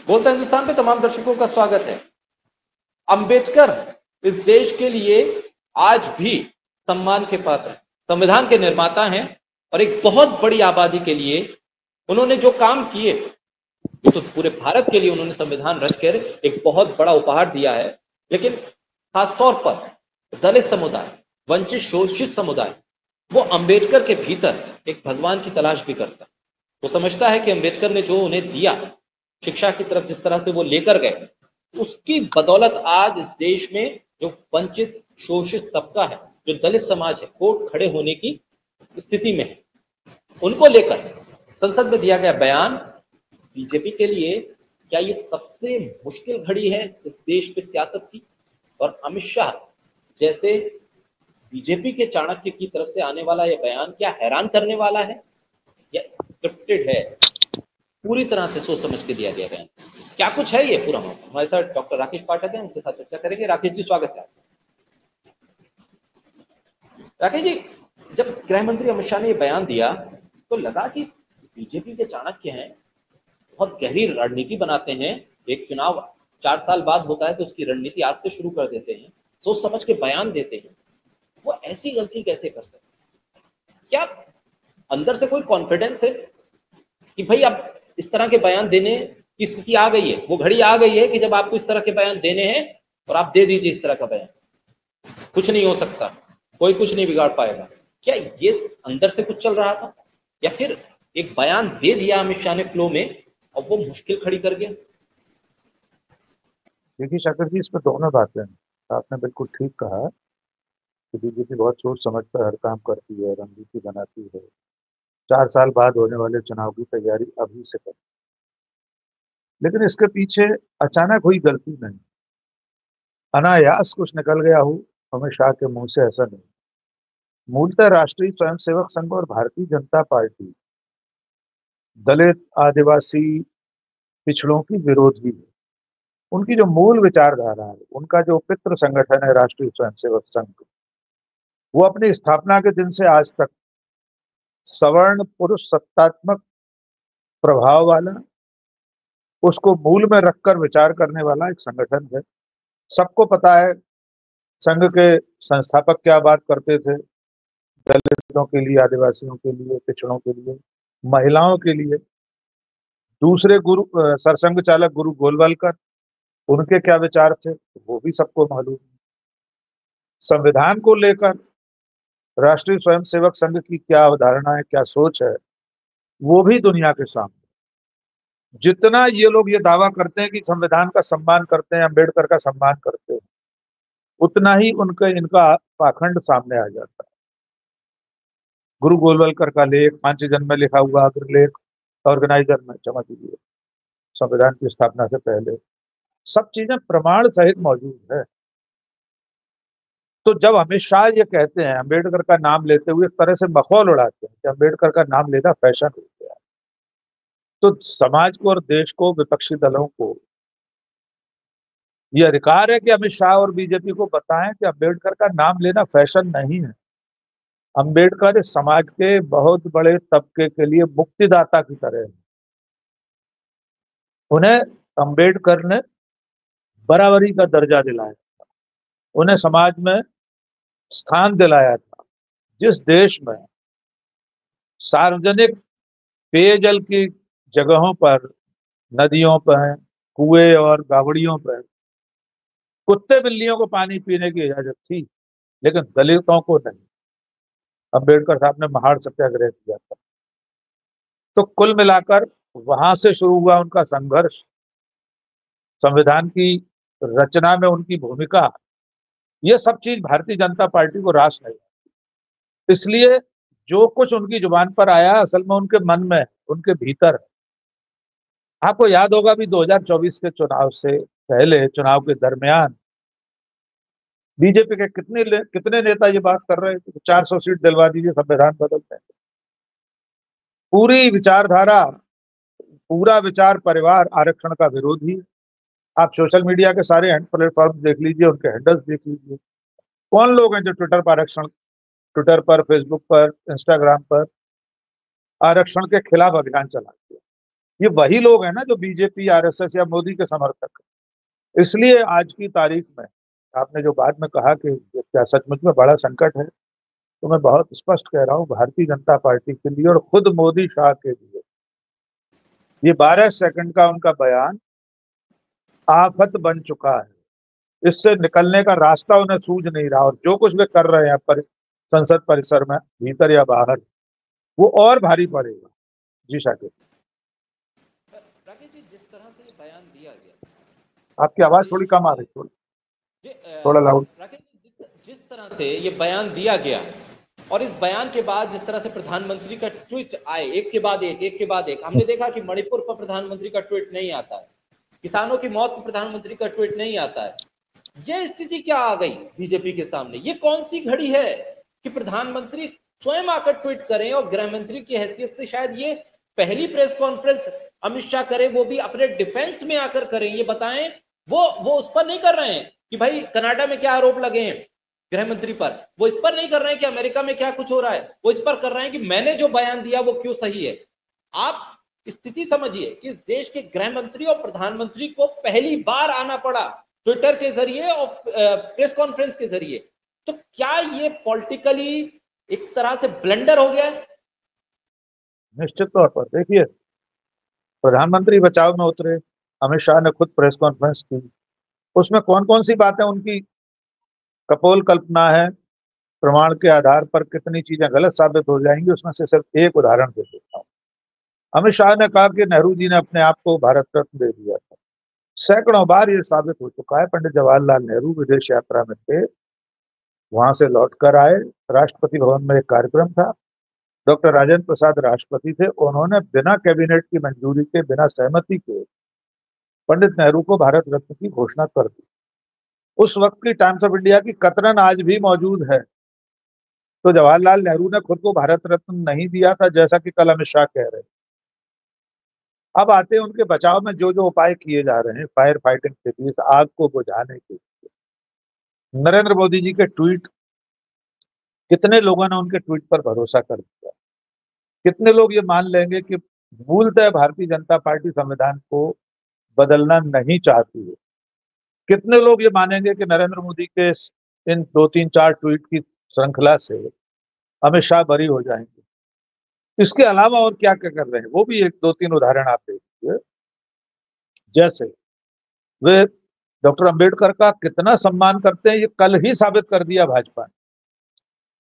बोलता हिंदुस्तान पे तमाम दर्शकों का स्वागत है। अंबेडकर इस देश के लिए आज भी सम्मान के पात्र हैं, संविधान के निर्माता हैं और एक बहुत बड़ी आबादी के लिए उन्होंने जो काम किए, वो तो पूरे भारत के लिए उन्होंने संविधान रचकर एक बहुत बड़ा उपहार दिया है। लेकिन खासतौर पर दलित समुदाय, वंचित शोषित समुदाय, वो अंबेडकर के भीतर एक भगवान की तलाश भी करता है। वो समझता है कि अंबेडकर ने जो उन्हें दिया, शिक्षा की तरफ जिस तरह से वो लेकर गए, उसकी बदौलत आज इस देश में जो वंचित शोषित तबका है, जो दलित समाज है, वो खड़े होने की स्थिति में है। उनको लेकर संसद में दिया गया बयान बीजेपी के लिए क्या ये सबसे मुश्किल घड़ी है इस देश में सियासत की? और अमित शाह जैसे बीजेपी के चाणक्य की तरफ से आने वाला यह बयान क्या हैरान करने वाला है या स्क्रिप्टेड है? पूरी तरह से सोच समझ के दिया गया बयान। क्या कुछ है ये पूरा? हमारे साथ डॉक्टर राकेश पाठक हैं, उनके साथ चर्चा करेंगे। राकेश जी, स्वागत है। राकेश जी, जब गृह मंत्री अमित शाह ने ये बयान दिया तो लगा कि बीजेपी के चाणक्य हैं, बहुत गहरी रणनीति बनाते हैं। एक चुनाव 4 साल बाद होता है तो उसकी रणनीति आज से शुरू कर देते हैं, सोच समझ के बयान देते हैं। वो ऐसी गलती कैसे कर सकते? क्या अंदर से कोई कॉन्फिडेंस है कि भाई अब इस तरह के बयान देने की स्थिति आ गई है, वो घड़ी आ गई है कि जब आपको इस तरह के बयान देने हैं और आप दे दीजिए इस तरह का बयान, कुछ नहीं हो सकता, कोई कुछ नहीं बिगाड़ पाएगा? क्या ये अंदर से कुछ चल रहा था या फिर एक बयान दे दिया अमित शाह ने फ्लो में और वो मुश्किल खड़ी कर गया? देखिए शाकर जी, इसमें दोनों बातें हैं। आपने बिल्कुल ठीक कहा कि बीजेपी बहुत सोच समझ कर हर काम करती है, रणनीति बनाती है। 4 साल बाद होने वाले चुनाव की तैयारी अभी से कर, लेकिन इसके पीछे अचानक हुई गलती नहीं, अनायास कुछ निकल गया हो अमित शाह के मुंह से, ऐसा नहीं। मूलतः राष्ट्रीय स्वयंसेवक संघ और भारतीय जनता पार्टी दलित, आदिवासी, पिछड़ों की विरोधी है। उनकी जो मूल विचारधारा है, उनका जो पितृ संगठन है राष्ट्रीय स्वयंसेवक संघ, वो अपनी स्थापना के दिन से आज तक सवर्ण पुरुष सत्तात्मक प्रभाव वाला, उसको मूल में रखकर विचार करने वाला एक संगठन है। सबको पता है संघ के संस्थापक क्या बात करते थे, दलितों के लिए, आदिवासियों के लिए, पिछड़ों के लिए, महिलाओं के लिए। दूसरे गुरु सरसंघ चालक गुरु गोलवालकर, उनके क्या विचार थे वो भी सबको मालूम है। संविधान को लेकर राष्ट्रीय स्वयंसेवक संघ की क्या अवधारणा है, क्या सोच है, वो भी दुनिया के सामने। जितना ये लोग ये दावा करते हैं कि संविधान का सम्मान करते हैं, अंबेडकर का सम्मान करते हैं, उतना ही इनका पाखंड सामने आ जाता है। गुरु गोलवलकर का लेख, पांचजन में लिखा हुआ अग्रलेख ऑर्गेनाइजर में जमा दीजिए, संविधान की स्थापना से पहले सब चीजें प्रमाण सहित मौजूद है। तो जब अमित शाह ये कहते हैं, अंबेडकर का नाम लेते हुए एक तरह से मखौल उड़ाते हैं कि अंबेडकर का नाम लेना फैशन हो गया, तो समाज को और देश को, विपक्षी दलों को ये अधिकार है कि अमित शाह और बीजेपी को बताएं कि अंबेडकर का नाम लेना फैशन नहीं है। अंबेडकर इस समाज के बहुत बड़े तबके के लिए मुक्तिदाता की तरह है। उन्हें अंबेडकर ने बराबरी का दर्जा दिलाया, उन्हें समाज में स्थान दिलाया था। जिस देश में सार्वजनिक पेयजल की जगहों पर, नदियों पर, कुएं और गावड़ियों पर कुत्ते बिल्लियों को पानी पीने की इजाजत थी, लेकिन दलितों को नहीं। अंबेडकर साहब ने महाड़ सत्याग्रह किया था। तो कुल मिलाकर वहां से शुरू हुआ उनका संघर्ष, संविधान की रचना में उनकी भूमिका, ये सब चीज भारतीय जनता पार्टी को रास नहीं। इसलिए जो कुछ उनकी जुबान पर आया असल में उनके मन में, उनके भीतर। आपको याद होगा भी 2024 के चुनाव से पहले, चुनाव के दरमियान बीजेपी के कितने नेता ये बात कर रहे थे, 400 सीट दिलवा दीजिए, संविधान बदल दें। पूरी विचारधारा, पूरा विचार परिवार आरक्षण का विरोधी है। आप सोशल मीडिया के सारे प्लेटफॉर्म देख लीजिए, उनके हैंडल्स देख लीजिए, कौन लोग हैं जो ट्विटर पर आरक्षण, ट्विटर पर, फेसबुक पर, इंस्टाग्राम पर आरक्षण के खिलाफ अभियान चलाते हैं। ये वही लोग हैं ना जो बीजेपी, आरएसएस या मोदी के समर्थक हैं। इसलिए आज की तारीख में आपने जो बाद में कहा कि क्या सचमुच में बड़ा संकट है, तो मैं बहुत स्पष्ट कह रहा हूँ, भारतीय जनता पार्टी के लिए और खुद मोदी शाह के लिए ये 12 सेकंड का उनका बयान आफत बन चुका है। इससे निकलने का रास्ता उन्हें सूझ नहीं रहा, और जो कुछ वे कर रहे हैं संसद परिसर में, भीतर या बाहर, वो और भारी पड़ेगा। जी शाकिर, राकेश जी, जिस तरह से ये बयान दिया गया, आपकी आवाज थोड़ी कम आ रही, थोड़ा लाउड। राकेश जी, जिस तरह से ये बयान दिया गया और इस बयान के बाद जिस तरह से प्रधानमंत्री का ट्वीट आए, एक के बाद एक, हमने देखा कि मणिपुर पर प्रधानमंत्री का ट्वीट नहीं आता है, किसानों की मौत पर प्रधानमंत्री का ट्वीट नहीं आता है। ये स्थिति क्या आ गई बीजेपी के सामने? ये कौन सी घड़ी है कि प्रधानमंत्री स्वयं आकर ट्वीट करें, और गृह मंत्री की हैसियत से शायद ये पहली प्रेस कॉन्फ्रेंस अमित शाह करें, वो भी अपने डिफेंस में आकर करें। ये बताएं, वो उस पर नहीं कर रहे हैं कि भाई कनाडा में क्या आरोप लगे हैं गृह मंत्री पर, वो इस पर नहीं कर रहे हैं कि अमेरिका में क्या कुछ हो रहा है, वो इस पर कर रहे हैं कि मैंने जो बयान दिया वो क्यों सही है। आप स्थिति समझिए कि इस देश के गृह मंत्री और प्रधानमंत्री को पहली बार आना पड़ा ट्विटर के जरिए और प्रेस कॉन्फ्रेंस के जरिए, तो क्या ये पॉलिटिकली एक तरह से ब्लंडर हो गया है? निश्चित तौर पर देखिए, प्रधानमंत्री बचाव में उतरे, अमित शाह ने खुद प्रेस कॉन्फ्रेंस की, उसमें कौन कौन सी बातें उनकी कपोल कल्पना है, प्रमाण के आधार पर कितनी चीजें गलत साबित हो जाएंगी, उसमें से सिर्फ एक उदाहरण दे देता हूँ। अमित शाह ने कहा कि नेहरू जी ने अपने आप को भारत रत्न दे दिया था। सैकड़ों बार ये साबित हो चुका है। पंडित जवाहरलाल नेहरू विदेश यात्रा में थे, वहां से लौटकर आए, राष्ट्रपति भवन में एक कार्यक्रम था, डॉक्टर राजेंद्र प्रसाद राष्ट्रपति थे, उन्होंने बिना कैबिनेट की मंजूरी के, बिना सहमति के पंडित नेहरू को भारत रत्न की घोषणा कर दी। उस वक्त की टाइम्स ऑफ इंडिया की कतरन आज भी मौजूद है। तो जवाहरलाल नेहरू ने खुद को भारत रत्न नहीं दिया था, जैसा कि कल अमित शाह कह रहे हैं। अब आते हैं उनके बचाव में जो जो उपाय किए जा रहे हैं फायर फाइटिंग के लिए, इस आग को बुझाने के लिए। नरेंद्र मोदी जी के ट्वीट, कितने लोगों ने उनके ट्वीट पर भरोसा कर दिया? कितने लोग ये मान लेंगे कि मूलतः भारतीय जनता पार्टी संविधान को बदलना नहीं चाहती है? कितने लोग ये मानेंगे कि नरेंद्र मोदी के इन 2-3-4 ट्वीट की श्रृंखला से अमित शाह बरी हो जाएंगे? इसके अलावा और क्या क्या कर रहे हैं, वो भी 1-2-3 उदाहरण आप देखिए। जैसे वे डॉक्टर अंबेडकर का कितना सम्मान करते हैं, ये कल ही साबित कर दिया भाजपा ने।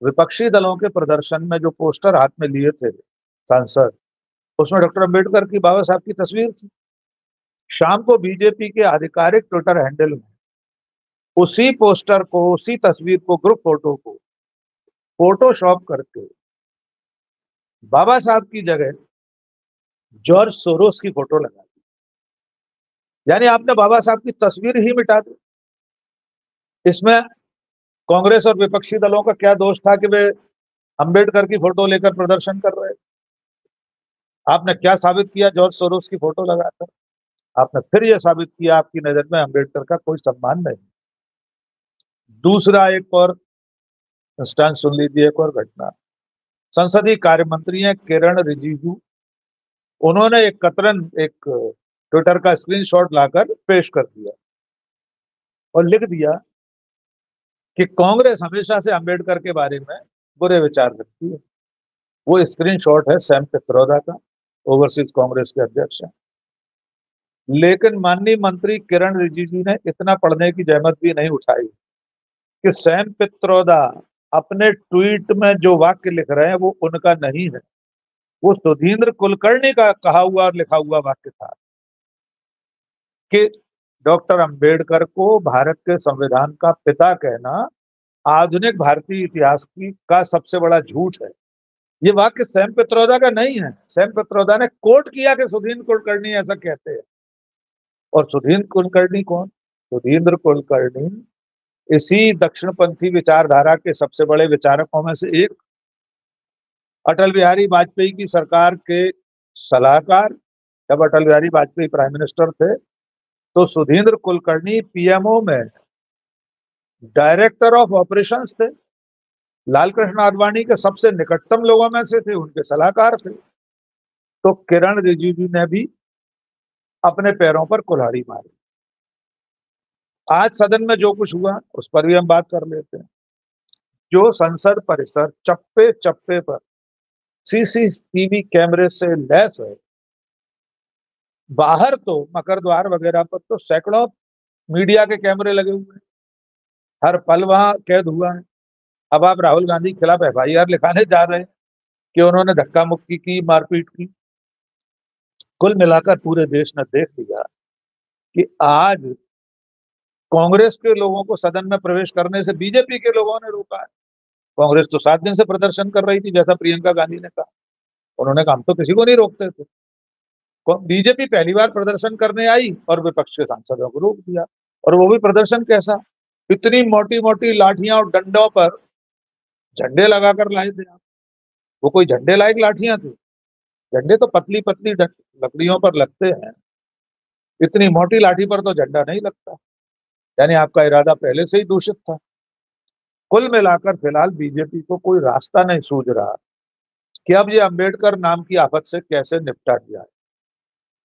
विपक्षी दलों के प्रदर्शन में जो पोस्टर हाथ में लिए थे सांसद, उसमें डॉक्टर अंबेडकर की, बाबा साहब की तस्वीर थी। शाम को बीजेपी के आधिकारिक ट्विटर हैंडल में उसी पोस्टर को, उसी तस्वीर को, ग्रुप फोटो को फोटोशॉप करके बाबा साहब की जगह जॉर्ज सोरोस की फोटो लगा दी। यानी आपने बाबा साहब की तस्वीर ही मिटा दी। इसमें कांग्रेस और विपक्षी दलों का क्या दोष था कि वे अंबेडकर की फोटो लेकर प्रदर्शन कर रहे? आपने क्या साबित किया जॉर्ज सोरोस की फोटो लगाकर? आपने फिर यह साबित किया आपकी नजर में अंबेडकर का कोई सम्मान नहीं। दूसरा एक और इंस्टेंस सुन लीजिए, एक और घटना। संसदीय कार्य मंत्री हैं किरण रिजिजू, उन्होंने एक ट्विटर का स्क्रीनशॉट लाकर पेश कर दिया और लिख दिया कि कांग्रेस हमेशा से अंबेडकर के बारे में बुरे विचार रखती है। वो स्क्रीनशॉट है सैम पित्रोदा का, ओवरसीज कांग्रेस के अध्यक्ष हैं। लेकिन माननीय मंत्री किरण रिजिजू ने इतना पढ़ने की जहमत भी नहीं उठाई कि सैम पित्रोदा अपने ट्वीट में जो वाक्य लिख रहे हैं वो उनका नहीं है, वो सुधींद्र कुलकर्णी का कहा हुआ और लिखा हुआ वाक्य था कि डॉक्टर अंबेडकर को भारत के संविधान का पिता कहना आधुनिक भारतीय इतिहास का सबसे बड़ा झूठ है। ये वाक्य सैम पित्रोदा का नहीं है। सैम पित्रोदा ने कोट किया कि सुधींद्र कुलकर्णी ऐसा कहते हैं। और सुधींद्र कुलकर्णी कौन? सुधींद्र कुलकर्णी इसी दक्षिणपंथी विचारधारा के सबसे बड़े विचारकों में से एक, अटल बिहारी वाजपेयी की सरकार के सलाहकार। जब अटल बिहारी वाजपेयी प्राइम मिनिस्टर थे तो सुधींद्र कुलकर्णी पीएमओ में डायरेक्टर ऑफ ऑपरेशंस थे, लालकृष्ण आडवाणी के सबसे निकटतम लोगों में से थे, उनके सलाहकार थे। तो किरण रिजिजू ने भी अपने पैरों पर कुल्हाड़ी मारी। आज सदन में जो कुछ हुआ उस पर भी हम बात कर लेते हैं। जो संसद परिसर चप्पे चप्पे पर सीसीटीवी कैमरे से लैस है, बाहर तो मकर द्वार वगैरह पर तो सैकड़ों मीडिया के कैमरे लगे हुए हैं, हर पल वहां कैद हुआ है। अब आप राहुल गांधी के खिलाफ एफआईआर लिखाने जा रहे हैं कि उन्होंने धक्का मुक्की की, मारपीट की। कुल मिलाकर पूरे देश ने देख लिया कि आज कांग्रेस के लोगों को सदन में प्रवेश करने से बीजेपी के लोगों ने रोका है। कांग्रेस तो 7 दिन से प्रदर्शन कर रही थी, जैसा प्रियंका गांधी ने कहा। उन्होंने कहा हम तो किसी को नहीं रोकते थे। बीजेपी पहली बार प्रदर्शन करने आई और विपक्ष के सांसदों को रोक दिया। और वो भी प्रदर्शन कैसा, इतनी मोटी मोटी लाठियां और डंडों पर झंडे लगाकर लाए थे आप। वो कोई झंडे लायक लाठियां थी? झंडे तो पतली पतली लकड़ियों पर लगते हैं, इतनी मोटी लाठी पर तो झंडा नहीं लगता। यानी आपका इरादा पहले से ही दूषित था। कुल मिलाकर फिलहाल बीजेपी को कोई रास्ता नहीं सूझ रहा कि अब ये अंबेडकर नाम की आफत से कैसे निपटा दिया है।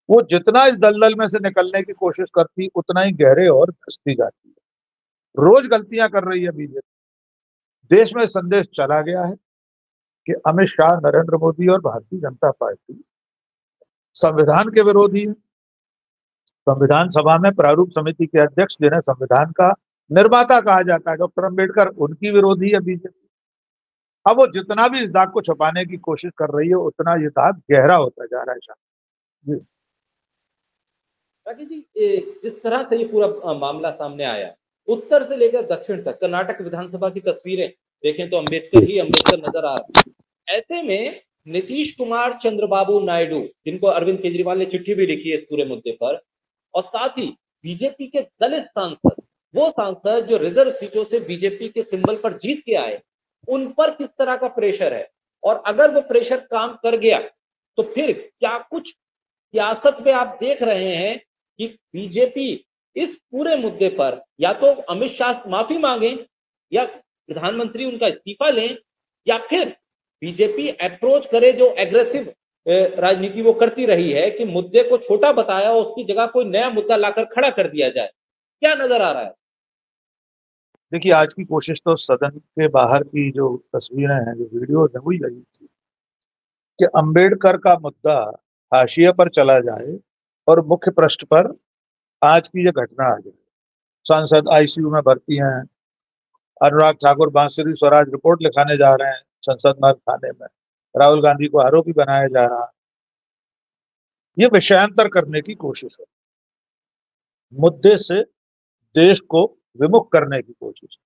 वो जितना इस दलदल में से निकलने की कोशिश करती, उतना ही गहरे और धंसती जाती है। रोज गलतियां कर रही है बीजेपी। देश में संदेश चला गया है कि अमित शाह, नरेंद्र मोदी और भारतीय जनता पार्टी संविधान के विरोधी है। संविधान सभा में प्रारूप समिति के अध्यक्ष, जिन्हें संविधान का निर्माता कहा जाता है, डॉक्टर अंबेडकर, उनकी विरोधी है बीजेपी। अब वो जितना भी इस दाग को छुपाने की कोशिश कर रही है, उतना ये दाग गहरा होता जा रहा है। शाह जी, राकेश जी, जिस तरह से ये पूरा मामला सामने आया, उत्तर से लेकर दक्षिण तक कर्नाटक विधानसभा की तस्वीरें देखें तो अंबेडकर ही अंबेडकर नजर आ रहा है। ऐसे में नीतीश कुमार, चंद्रबाबू नायडू, जिनको अरविंद केजरीवाल ने चिट्ठी भी लिखी है इस पूरे मुद्दे पर, और साथ ही बीजेपी के दलित सांसद, वो सांसद जो रिजर्व सीटों से बीजेपी के सिंबल पर जीत के आए, उन पर किस तरह का प्रेशर है, और अगर वो प्रेशर काम कर गया तो फिर क्या कुछ सियासत में आप देख रहे हैं कि बीजेपी इस पूरे मुद्दे पर या तो अमित शाह माफी मांगे, या प्रधानमंत्री उनका इस्तीफा लें, या फिर बीजेपी अप्रोच करे जो एग्रेसिव राजनीति वो करती रही है कि मुद्दे को छोटा बताया और उसकी जगह कोई नया मुद्दा लाकर खड़ा कर दिया जाए। क्या नजर आ रहा है? देखिए, आज की कोशिश तो सदन के बाहर की जो तस्वीरें हैं, जो वीडियो है, वही रही थी कि अंबेडकर का मुद्दा हाशिए पर चला जाए और मुख्य पृष्ठ पर आज की ये घटना आ जाए। सांसद आईसीयू में भर्ती हैं, अनुराग ठाकुर बांसुरी स्वराज रिपोर्ट लिखाने जा रहे हैं संसद में, थाने में राहुल गांधी को आरोपी बनाया जा रहा है। ये विषयांतर करने की कोशिश है, मुद्दे से देश को विमुख करने की कोशिश है,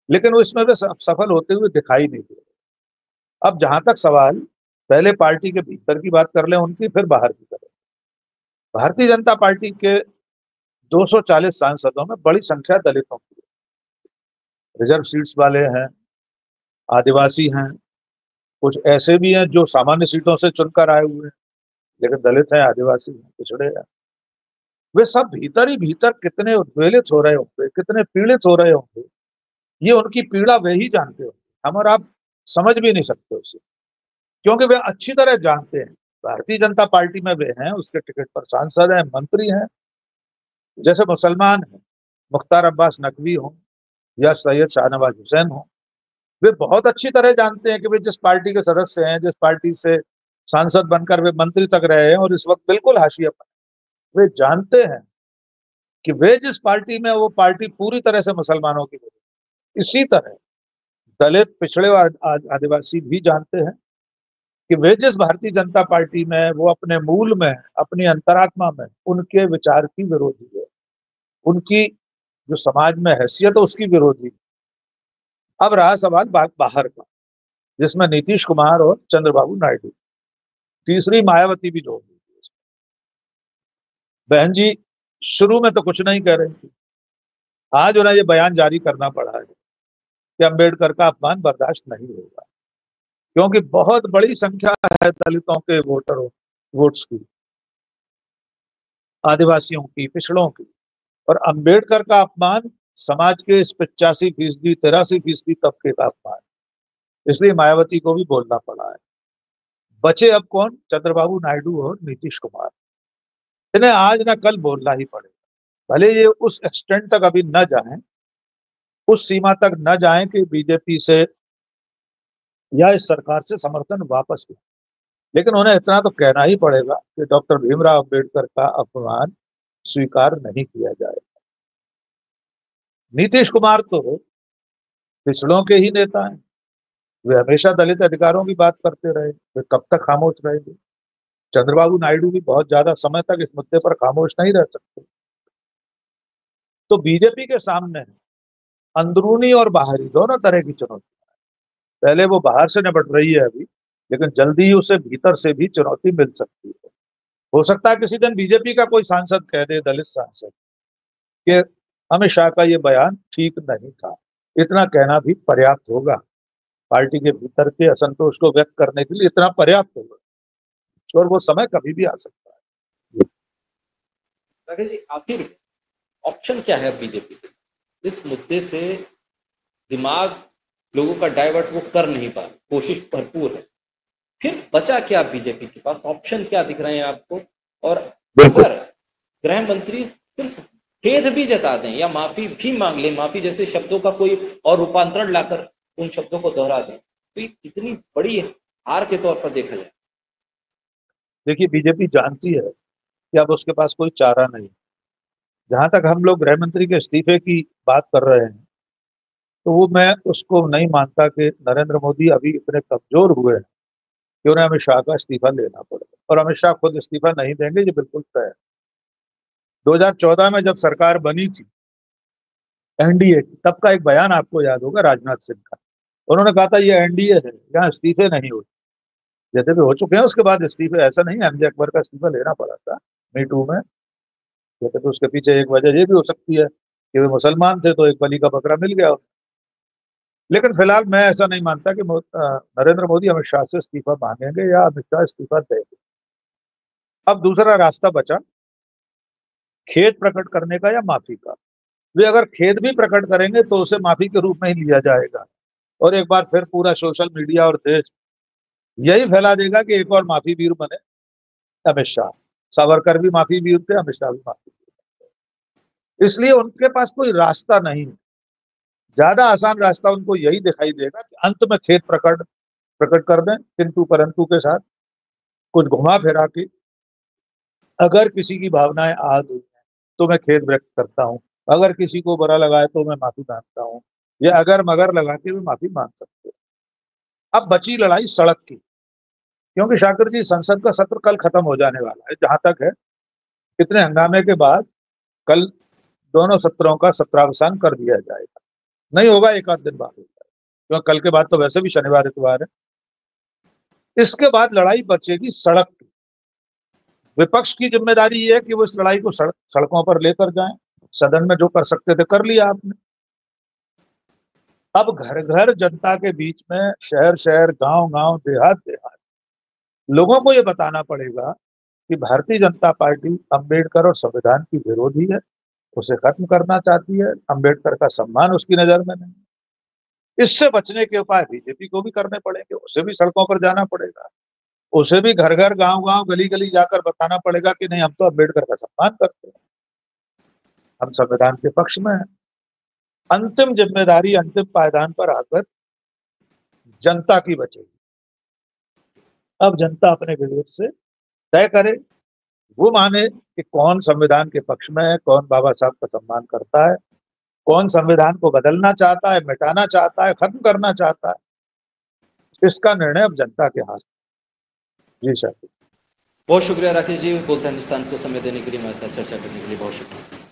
लेकिन वो इसमें वे सफल होते हुए दिखाई नहीं दे रहे। अब जहां तक सवाल पहले पार्टी के भीतर की बात कर लें उनकी, फिर बाहर की करें। भारतीय जनता पार्टी के 240 सांसदों में बड़ी संख्या दलितों की, रिजर्व सीट्स वाले हैं, आदिवासी हैं, कुछ ऐसे भी हैं जो सामान्य सीटों से चुनकर आए हुए हैं, लेकिन दलित हैं, आदिवासी हैं, पिछड़े हैं। वे सब भीतर ही भीतर कितने उद्वेलित हो रहे होंगे, कितने पीड़ित हो रहे होंगे, ये उनकी पीड़ा वे ही जानते होंगे। हम और आप समझ भी नहीं सकते उसे, क्योंकि वे अच्छी तरह जानते हैं भारतीय जनता पार्टी में वे हैं, उसके टिकट पर सांसद हैं, मंत्री हैं। जैसे मुसलमान हैं, मुख्तार अब्बास नकवी हो या सैयद शाहनवाज हुसैन हो, वे बहुत अच्छी तरह जानते हैं कि वे जिस पार्टी के सदस्य हैं, जिस पार्टी से सांसद बनकर वे मंत्री तक रहे हैं और इस वक्त बिल्कुल हाशिए पर, वे जानते हैं कि वे जिस पार्टी में, वो पार्टी पूरी तरह से मुसलमानों की है। इसी तरह दलित, पिछड़े और आदिवासी भी जानते हैं कि वे जिस भारतीय जनता पार्टी में, वो अपने मूल में, अपनी अंतरात्मा में उनके विचार की विरोधी है, उनकी जो समाज में हैसियत है उसकी विरोधी। अब रहा सवाल बाहर का, जिसमें नीतीश कुमार और चंद्रबाबू नायडू, तीसरी मायावती भी जोड़ दी। बहन जी शुरू में तो कुछ नहीं कह रही थी, आज उन्हें यह बयान जारी करना पड़ा है कि अंबेडकर का अपमान बर्दाश्त नहीं होगा, क्योंकि बहुत बड़ी संख्या है दलितों के वोट्स की, आदिवासियों की, पिछड़ों की, और अंबेडकर का अपमान समाज के इस 85%, 83% तबके का अपमान। इसलिए मायावती को भी बोलना पड़ा है। बचे अब कौन? चंद्रबाबू नायडू और नीतीश कुमार। इन्हें आज ना कल बोलना ही पड़ेगा, भले ये उस एक्सटेंट तक अभी न जाएं, उस सीमा तक न जाएं कि बीजेपी से या इस सरकार से समर्थन वापस ले, लेकिन उन्हें इतना तो कहना ही पड़ेगा कि डॉक्टर भीमराव अंबेडकर का अपमान स्वीकार नहीं किया जाएगा। नीतीश कुमार तो पिछड़ों के ही नेता हैं, वे हमेशा दलित अधिकारों की बात करते रहे, वे कब तक खामोश रहेंगे? चंद्रबाबू नायडू भी बहुत ज्यादा समय तक इस मुद्दे पर खामोश नहीं रह सकते। तो बीजेपी के सामने अंदरूनी और बाहरी दोनों तरह की चुनौती। पहले वो बाहर से निपट रही है अभी, लेकिन जल्दी ही उसे भीतर से भी चुनौती मिल सकती है। हो सकता है किसी दिन बीजेपी का कोई सांसद कह दे, दलित सांसद, कि अमित शाह का ये बयान ठीक नहीं था। इतना कहना भी पर्याप्त होगा, पार्टी के भीतर के असंतोष को व्यक्त करने के लिए इतना पर्याप्त होगा, और वो समय कभी भी आ सकता है। राकेश जी, आखिर ऑप्शन क्या है बीजेपी के? इस मुद्दे से दिमाग लोगों का डाइवर्ट वो कर नहीं पा, कोशिश भरपूर है, फिर बचा क्या बीजेपी के पास? ऑप्शन क्या दिख रहे हैं आपको? और अगर गृह मंत्री सिर्फ खेद भी जता दें या माफी भी मांग लें, माफी जैसे शब्दों का कोई और रूपांतरण लाकर उन शब्दों को दोहरा दें, तो ये कितनी बड़ी हार के तौर पर देखा जाए? देखिए, बीजेपी जानती है कि अब उसके पास कोई चारा नहीं। जहां तक हम लोग गृह मंत्री के इस्तीफे की बात कर रहे हैं, तो वो मैं उसको नहीं मानता कि नरेंद्र मोदी अभी इतने कमजोर हुए हैं कि उन्हें अमित शाह का इस्तीफा लेना पड़ेगा, और अमित शाह खुद इस्तीफा नहीं देंगे, ये बिल्कुल तय है। 2014 में जब सरकार बनी थी एनडीए की, तब का एक बयान आपको याद होगा राजनाथ सिंह का। उन्होंने कहा था ये एनडीए है, यहाँ इस्तीफे नहीं होते। जैसे भी हो चुके हैं उसके बाद इस्तीफे, ऐसा नहीं है एमजे अकबर का इस्तीफा लेना पड़ा था मी टू में। जैसे तो उसके पीछे एक वजह ये भी हो सकती है कि वे मुसलमान थे, तो एक बलि का बकरा मिल गया। लेकिन फिलहाल मैं ऐसा नहीं मानता कि नरेंद्र मोदी अमित शाह से इस्तीफा मांगेंगे या अमित शाह इस्तीफा देंगे। अब दूसरा रास्ता बचा खेद प्रकट करने का या माफी का। वे अगर खेद भी प्रकट करेंगे तो उसे माफी के रूप में ही लिया जाएगा, और एक बार फिर पूरा सोशल मीडिया और देश यही फैला देगा कि एक और माफी वीर बने अमित शाह। सावरकर भी माफी वीर थे, अमित शाह भी माफी वीर थे। इसलिए उनके पास कोई रास्ता नहीं है। ज्यादा आसान रास्ता उनको यही दिखाई देगा कि अंत में खेद प्रकट कर दें, किंतु परंतु के साथ कुछ घुमा फिरा के, अगर किसी की भावनाएं आहत हुई हैं तो मैं खेद व्यक्त करता हूं, अगर किसी को बुरा लगा है तो मैं माफी मांगता हूं, या अगर मगर लगा के भी माफी मांग सकते हैं। अब बची लड़ाई सड़क की, क्योंकि शाकिर जी संसद का सत्र कल खत्म हो जाने वाला है। जहां तक है इतने हंगामे के बाद कल दोनों सत्रों का सत्रावसान कर दिया जाएगा। नहीं होगा, एक आध दिन बाद होगा, क्योंकि कल के बाद तो वैसे भी शनिवार इतवार है। इसके बाद लड़ाई बचेगी सड़क की। विपक्ष की जिम्मेदारी ये है कि वो इस लड़ाई को सड़कों पर लेकर जाएं। सदन में जो कर सकते थे कर लिया आपने। अब घर घर जनता के बीच में, शहर शहर, गांव गांव, देहात देहात, लोगों को ये बताना पड़ेगा कि भारतीय जनता पार्टी अंबेडकर और संविधान की विरोधी है, उसे खत्म करना चाहती है, अंबेडकर का सम्मान उसकी नजर में नहीं। इससे बचने के उपाय बीजेपी को भी करने पड़ेंगे, उसे भी सड़कों पर जाना पड़ेगा, उसे भी घर घर, गांव गांव, गली गली जाकर बताना पड़ेगा कि नहीं, हम तो अंबेडकर का सम्मान करते हैं, हम संविधान के पक्ष में हैं। अंतिम जिम्मेदारी अंतिम पायदान पर आकर जनता की बचेगी। अब जनता अपने विवेक से तय करे, वो माने कि कौन संविधान के पक्ष में है, कौन बाबा साहब का सम्मान करता है, कौन संविधान को बदलना चाहता है, मिटाना चाहता है, खत्म करना चाहता है। इसका निर्णय अब जनता के हाथ में। जी सर, बहुत शुक्रिया राकेश जी, बोलता हिंदुस्तान को समय देने के लिए, हमारे साथ चर्चा करने के लिए बहुत शुक्रिया।